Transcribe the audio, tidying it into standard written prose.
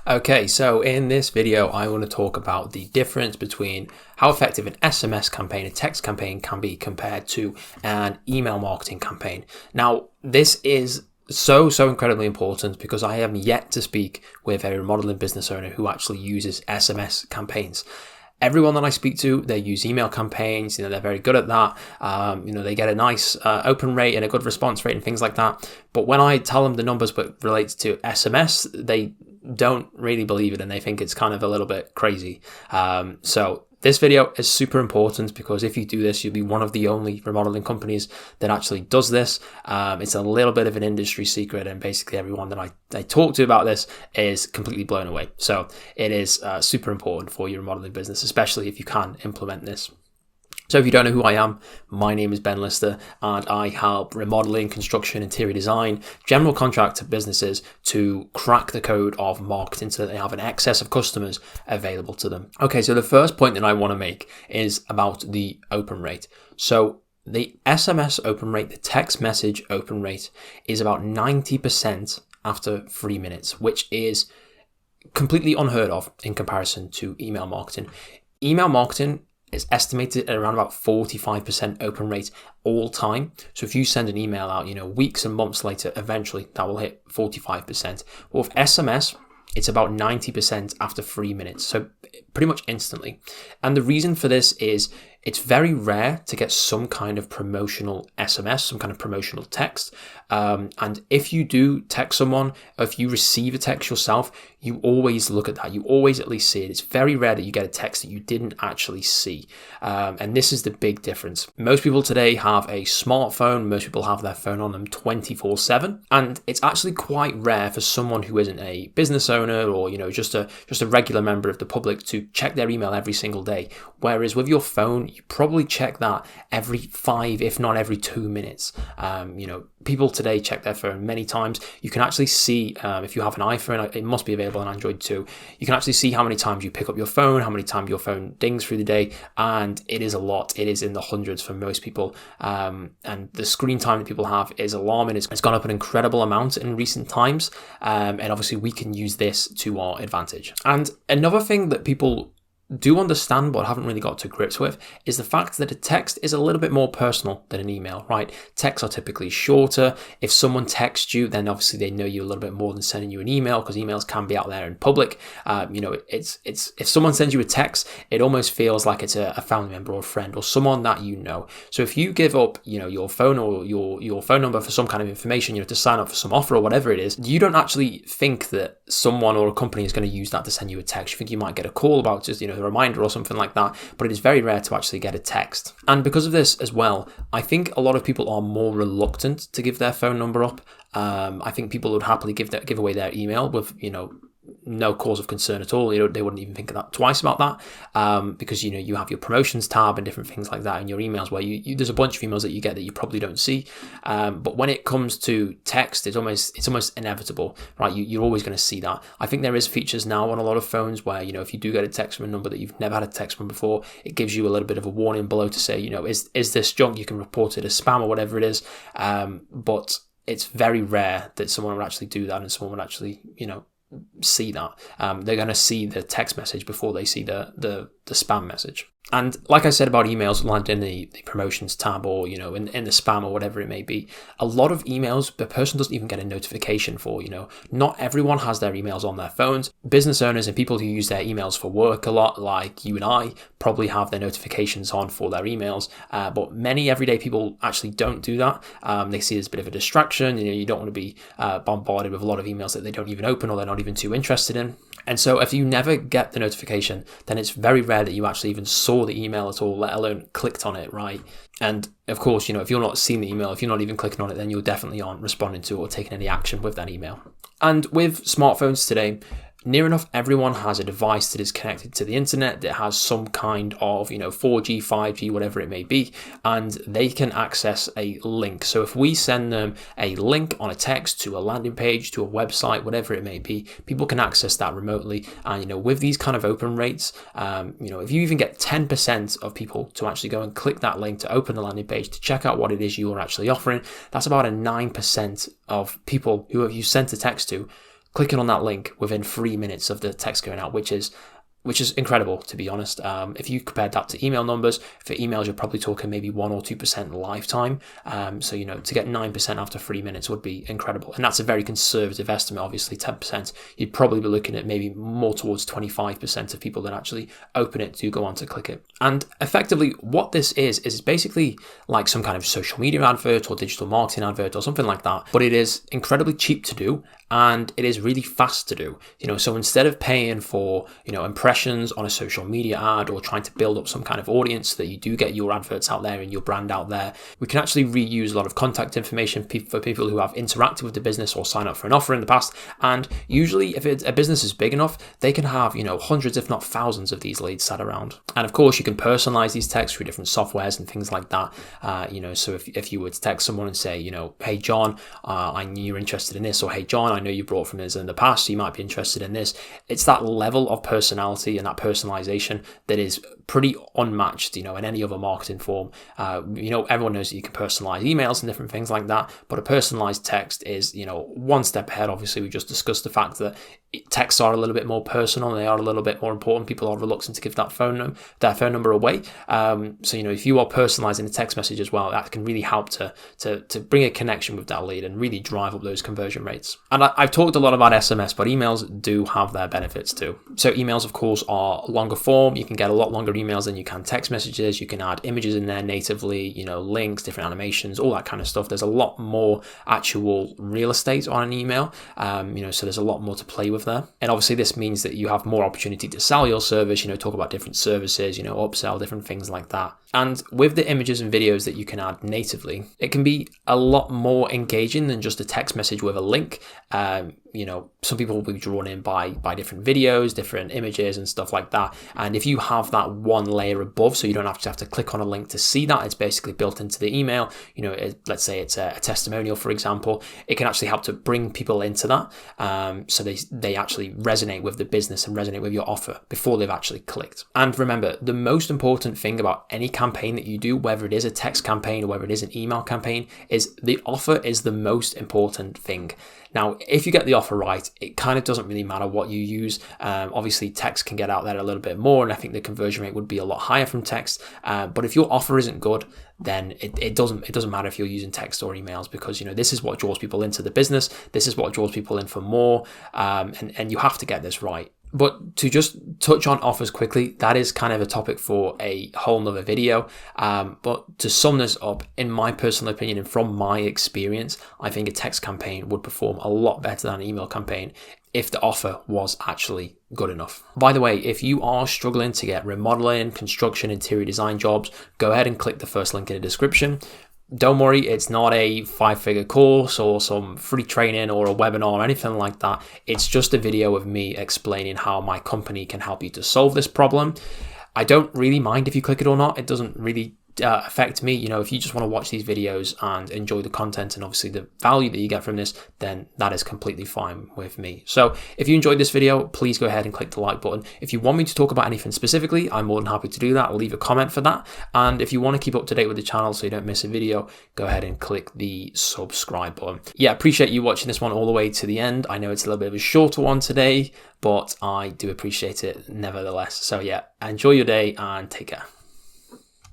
Okay, so in this video, I want to talk about the difference between how effective an SMS campaign, a text campaign can be compared to an email marketing campaign. Now, this is so incredibly important because I have yet to speak with a remodeling business owner who actually uses SMS campaigns. Everyone that I speak to, they use email campaigns. They're very good at that. They get a nice open rate and a good response rate and things like that. But when I tell them the numbers but relates to SMS, they don't really believe it and they think it's kind of a little bit crazy. So this video is super important because if you do this, you'll be one of the only remodeling companies that actually does this. It's a little bit of an industry secret, and basically everyone that I talk to about this is completely blown away. So it is super important for your remodeling business, especially if you can implement this. So if you don't know who I am, my name is Ben Lister and I help remodeling, construction, interior design, general contractor businesses to crack the code of marketing so that they have an excess of customers available to them. Okay, so the first point that I want to make is about the open rate. So the SMS open rate, the text message open rate is about 90% after 3 minutes, which is completely unheard of in comparison to email marketing. Email marketing is estimated at around about 45% open rate all time. So if you send an email out, weeks and months later, eventually that will hit 45%. Well, with SMS, it's about 90% after 3 minutes. So pretty much instantly. And the reason for this is it's very rare to get some kind of promotional SMS, some kind of promotional text. And if you do text someone, or if you receive a text yourself, you always look at that. You always at least see it. It's very rare that you get a text that you didn't actually see. And this is the big difference. Most people today have a smartphone. Most people have their phone on them 24/7. And it's actually quite rare for someone who isn't a business owner or, just a regular member of the public to check their email every single day. Whereas with your phone, you probably check that every 5, if not every 2 minutes. People today check their phone many times. You can actually see, if you have an iPhone, it must be available on Android too. You can actually see how many times you pick up your phone, how many times your phone dings through the day, and it is a lot. It is in the hundreds for most people. And the screen time that people have is alarming. It's gone up an incredible amount in recent times. And obviously we can use this to our advantage. And another thing that people do understand but haven't really got to grips with is the fact that a text is a little bit more personal than an email, right? Texts are typically shorter. If someone texts you, then obviously they know you a little bit more than sending you an email, because emails can be out there in public. It's if someone sends you a text, it almost feels like it's a family member or a friend or someone that you know. So if you give up, your phone or your phone number for some kind of information, to sign up for some offer or whatever it is, you don't actually think that someone or a company is going to use that to send you a text. You think you might get a call about just, a reminder or something like that, but it is very rare to actually get a text. And because of this as well, I think a lot of people are more reluctant to give their phone number up. I think people would happily give away their email with, no cause of concern at all. They wouldn't even think twice about that, because you have your promotions tab and different things like that in your emails, where you there's a bunch of emails that you get that you probably don't see. But when it comes to text, it's almost inevitable, right? You're always going to see that. I think there is features now on a lot of phones where if you do get a text from a number that you've never had a text from before, it gives you a little bit of a warning below to say, is this junk? You can report it as spam or whatever it is. But it's very rare that someone would actually do that and someone would actually see that. They're going to see the text message before they see the spam message. And like I said about emails landing in the promotions tab or, in the spam or whatever it may be, a lot of emails, the person doesn't even get a notification for, not everyone has their emails on their phones. Business owners and people who use their emails for work a lot, like you and I, probably have their notifications on for their emails. But many everyday people actually don't do that. They see it as a bit of a distraction. You don't want to be bombarded with a lot of emails that they don't even open or they're not even too interested in. And so if you never get the notification, then it's very rare that you actually even saw the email at all, let alone clicked on it, right? And of course, if you're not seeing the email, if you're not even clicking on it, then you definitely aren't responding to or taking any action with that email. And with smartphones today, near enough everyone has a device that is connected to the internet that has some kind of 4G, 5G, whatever it may be, and they can access a link. So if we send them a link on a text to a landing page, to a website, whatever it may be, people can access that remotely. And with these kind of open rates, if you even get 10% of people to actually go and click that link to open the landing page to check out what it is you are actually offering, that's about a 9% of people who you sent a text to clicking on that link within 3 minutes of the text going out, which is incredible, to be honest. If you compared that to email numbers, for emails, you're probably talking maybe 1 or 2% lifetime. So, to get 9% after 3 minutes would be incredible. And that's a very conservative estimate, obviously 10%. You'd probably be looking at maybe more towards 25% of people that actually open it do go on to click it. And effectively, what this is basically like some kind of social media advert or digital marketing advert or something like that. But it is incredibly cheap to do, and it is really fast to do. So instead of paying for, impressions on a social media ad or trying to build up some kind of audience so that you do get your adverts out there and your brand out there, we can actually reuse a lot of contact information for people who have interacted with the business or signed up for an offer in the past. And usually if a business is big enough, they can have, hundreds, if not thousands of these leads sat around. And of course, you can personalize these texts through different softwares and things like that. So if you were to text someone and say, hey, John, I knew you're interested in this, or hey, John, I know you bought from us in the past, so you might be interested in this. It's that level of personality and that personalization that is pretty unmatched, in any other marketing form. Everyone knows that you can personalize emails and different things like that, but a personalized text is, one step ahead. Obviously, we just discussed the fact that texts are a little bit more personal and they are a little bit more important. People are reluctant to give their phone number away. So, if you are personalizing a text message as well, that can really help to bring a connection with that lead and really drive up those conversion rates. And I've talked a lot about SMS, but emails do have their benefits too. So emails, of course, are longer form. You can get a lot longer emails than you can text messages. You can add images in there natively, links, different animations, all that kind of stuff. There's a lot more actual real estate on an email. So there's a lot more to play with there. And obviously this means that you have more opportunity to sell your service, talk about different services, upsell, different things like that. And with the images and videos that you can add natively, it can be a lot more engaging than just a text message with a link. Some people will be drawn in by different videos, different images and stuff like that. And if you have that one layer above, so you don't have to click on a link to see that, it's basically built into the email. Let's say it's a testimonial, for example, it can actually help to bring people into that. So they actually resonate with the business and resonate with your offer before they've actually clicked. And remember, the most important thing about any campaign that you do, whether it is a text campaign or whether it is an email campaign, is the offer is the most important thing. Now, if you get the offer right, it kind of doesn't really matter what you use. Obviously, text can get out there a little bit more, and I think the conversion rate would be a lot higher from text. But if your offer isn't good, then it doesn't matter if you're using text or emails, because this is what draws people into the business. This is what draws people in for more, and you have to get this right. But to just touch on offers quickly, that is kind of a topic for a whole nother video. But to sum this up, in my personal opinion and from my experience, I think a text campaign would perform a lot better than an email campaign if the offer was actually good enough. By the way, if you are struggling to get remodeling, construction, interior design jobs, go ahead and click the first link in the description. Don't worry, it's not a 5-figure course or some free training or a webinar or anything like that. It's just a video of me explaining how my company can help you to solve this problem. I don't really mind if you click it or not. It doesn't really affect me. If you just want to watch these videos and enjoy the content and obviously the value that you get from this, then that is completely fine with me. So if you enjoyed this video, please go ahead and click the like button. If you want me to talk about anything specifically, I'm more than happy to do that. I'll leave a comment for that. And if you want to keep up to date with the channel so you don't miss a video, go ahead and click the subscribe button. Yeah, appreciate you watching this one all the way to the end. I know it's a little bit of a shorter one today, but I do appreciate it nevertheless. So yeah, enjoy your day and take care.